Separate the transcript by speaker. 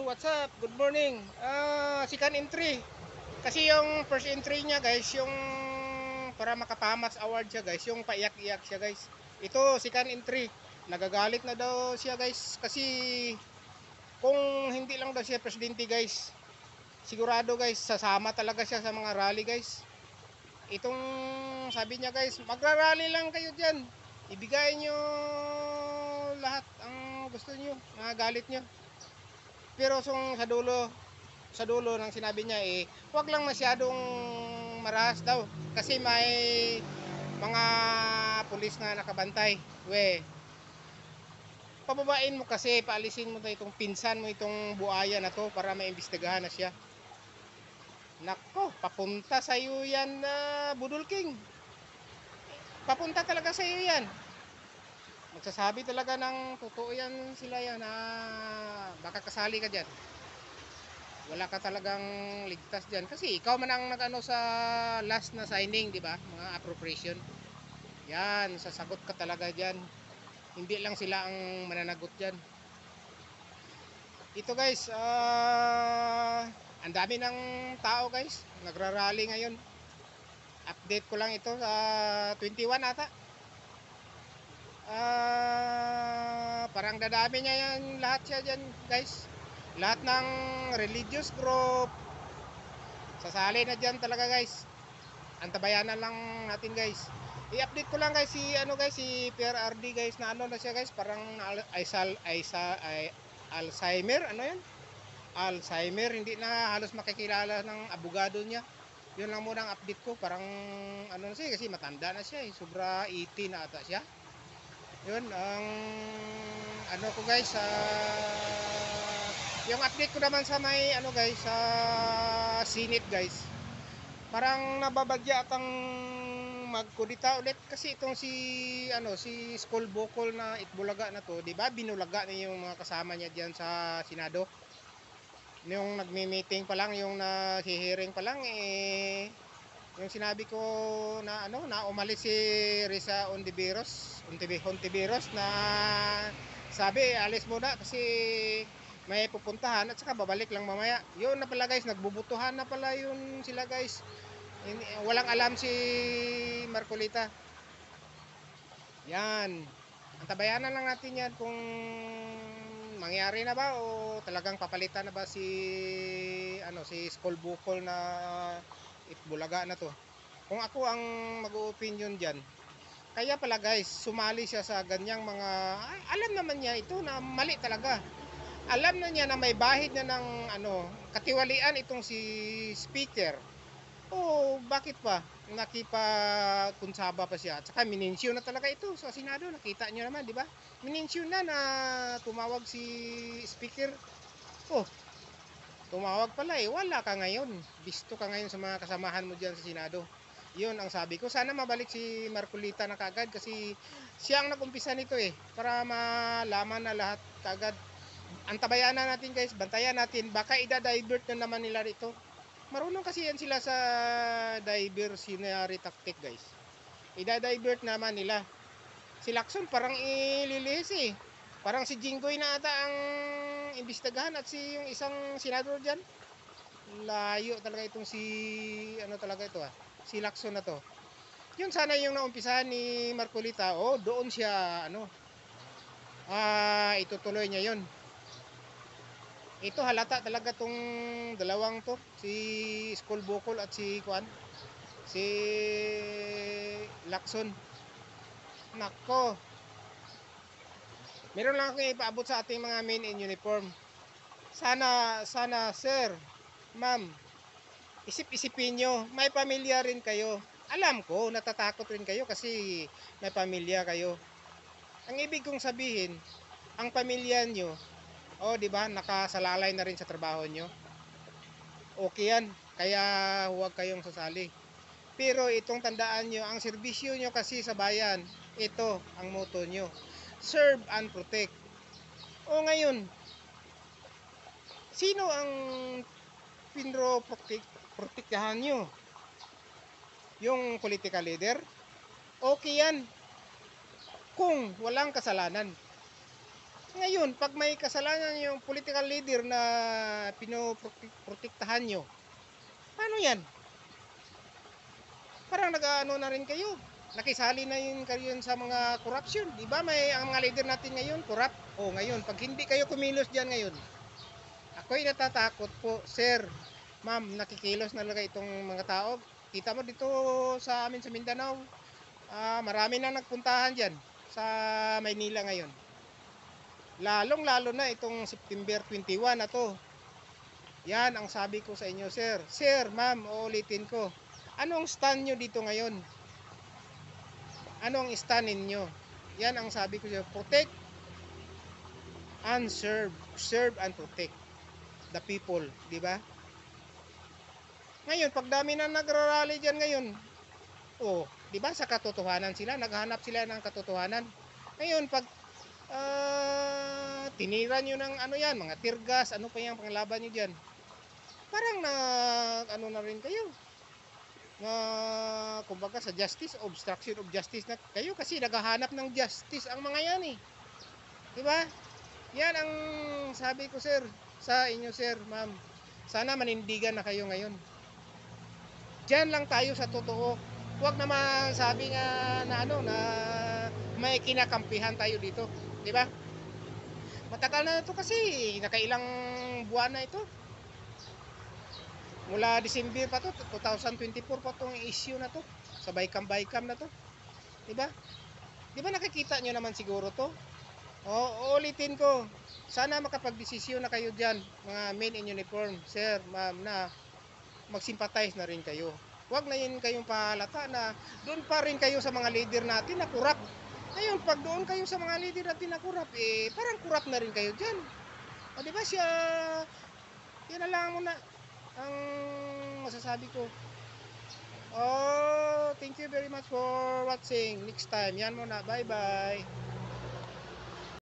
Speaker 1: what's up? Good morning. Second entry. Kasi yung first entry niya, guys, yung para makapamas award siya, guys, yung paiyak-iyak siya, guys. Ito, second entry. Nagagalit na daw siya, guys, kasi kung hindi lang daw siya presidente, guys, sigurado, guys, sasama talaga siya sa mga rally, guys. Itong sabi niya, guys, magra-rally lang kayo diyan. Ibigay niyo lahat ang gusto niyo, mga galit niyo. Pero sa dulo ng sinabi niya wag lang masyadong marahas daw kasi may mga pulis na nakabantay. Pababain mo kasi, paalisin mo na itong pinsan mo, itong buaya na to para maimbestigahan na siya. Nako, papunta sa iyo yan na Budol King. Papunta talaga sa iyo yan. Magsasabi talaga ng totoo yan sila yan na baka kasali ka dyan. Wala ka talagang ligtas diyan kasi ikaw man ang nag-ano sa last na signing, di ba? Mga appropriation. Yan, sasagot ka talaga diyan. Hindi lang sila ang mananagot diyan. Ito, guys, ang dami ng tao, guys, nagrarally ngayon. Update ko lang ito sa 21 ata. Parang dadami niya yan lahat siya diyan, guys. Lahat ng religious group sasali na dyan talaga, guys. Antabayanan lang natin, guys. I-update ko lang, guys, si PRRD, guys, na ano na siya, guys, parang Alzheimer, ano yan? Alzheimer, hindi na halos makikilala ng abogado niya. Yun lang muna ang update ko, parang ano na siya, kasi matanda na siya, sobra 80 na ata siya. Yun ang ano ko, guys, yung update ko naman sa may ano, guys, sa Senate, guys. Parang nababagya atang magkudita ulit kasi itong si School Bokol na Itbulaga na to, 'di ba? Binulaga niya yung mga kasama niya diyan sa Senado. Yung nagmi-meeting pa lang, yung na-hearing pa lang yung sinabi ko na na umalis si Risa Ontiveros na sabi alis muna kasi may pupuntahan at saka babalik lang mamaya. Yun na pala, guys, nagbubutuhan na pala yun sila, guys. Walang alam si Marcolita. Yan. Antabayanan lang natin yan kung mangyari na ba o talagang papalitan na ba si School Bukol na Itbulaga na to. Kung ako ang mag-opinion diyan, kaya pala, guys, sumali siya sa ganyang mga alam naman niya ito na mali talaga. Alam na niya na may bahid na ng katiwalian itong si speaker. Bakit pa? Nakipakunsaba pa siya. At saka minensyon na talaga ito sa Senado. Nakita niyo naman, di ba? Minensyon na tumawag si speaker. Tumawag pala wala ka ngayon. Bisto ka ngayon sa mga kasamahan mo diyan sa Senado. Yun ang sabi ko. Sana mabalik si Marcolita na kagad kasi siya ang nag-umpisa nito para malaman na lahat kagad. Antabayanan natin, guys, bantayan natin, baka ida-divert na naman nila rito. Marunong kasi yan sila sa diversionary tactic, guys. Ida-divert naman nila. Si Lacson parang ililihis parang si Jinggoy na ata ang imbestigahan at yung isang senador dyan. Layo talaga itong talaga ito si Lacson na to. Yun sana yung naumpisahan ni Marcolita. Doon siya itutuloy niya yun. Ito halata talaga tong dalawang to, si School Bokol at si Lacson. Nako. Meron lang akong ipaabot sa ating mga men in uniform. Sana sir, ma'am, isip-isipin nyo, may pamilya rin kayo. Alam ko, natatakot rin kayo kasi may pamilya kayo. Ang ibig kong sabihin, ang pamilya nyo, di ba, nakasalalay na rin sa trabaho nyo. Okay yan, kaya huwag kayong sasali. Pero itong tandaan nyo, ang serbisyo nyo kasi sa bayan, ito ang motto nyo. Serve and protect. Ngayon, sino ang protektahan nyo? Yung political leader? Okay yan kung walang kasalanan. Ngayon, pag may kasalanan yung political leader na pinoprotektahan nyo, paano yan? Parang nag-ano na rin kayo. Nakisali na yun kayo sa mga corruption. Di ba may ang mga leader natin ngayon, corrupt? O ngayon, pag hindi kayo kumilos dyan ngayon, ako'y natatakot po, sir, ma'am, nakikilos na talaga itong mga tao. Kita mo dito sa amin sa Mindanao, marami na nagpuntahan dyan sa Maynila ngayon. Lalong-lalo na itong September 21 na to. Yan ang sabi ko sa inyo, sir. Sir, ma'am, uulitin ko. Anong stand nyo dito ngayon? Anong stand ninyo? Yan ang sabi ko sa inyo. Protect and serve. Serve and protect the people. Di ba? Ngayon, pag dami na nagrarally dyan ngayon, oh, di ba sa katotohanan sila? Naghahanap sila ng katotohanan. Ngayon, pag tinira nyo ng ano yan, mga tear gas, ano pa yung panglaban nyo dyan, parang na ano na rin kayo, na kumbaga sa justice, obstruction of justice na kayo kasi naghahanap ng justice ang mga yan eh. Di ba? Yan ang sabi ko, sir, sa inyo, sir, ma'am. Sana manindigan na kayo ngayon. Diyan lang tayo sa totoo. Huwag naman sabi nga na ano na may kinakampihan tayo dito, di ba? Matagal na ito kasi nakailang buwan na ito. Mula December pa to, 2024 pa tong issue na to. Sa Baykam na to. Di ba? Di ba nakikita nyo naman siguro to? O, ulitin ko. Sana makapagdesisyon na kayo diyan, mga men in uniform, sir, ma'am, na magsympathize na rin kayo. Huwag na yun kayong pahalata na doon pa rin kayo sa mga leader natin na kurap. Ngayon, pag doon kayo sa mga leader natin na kurap, parang kurap na rin kayo dyan. O, di ba siya, yan na lang muna ang masasabi ko. Oh, thank you very much for watching. Next time, yan muna. Bye-bye.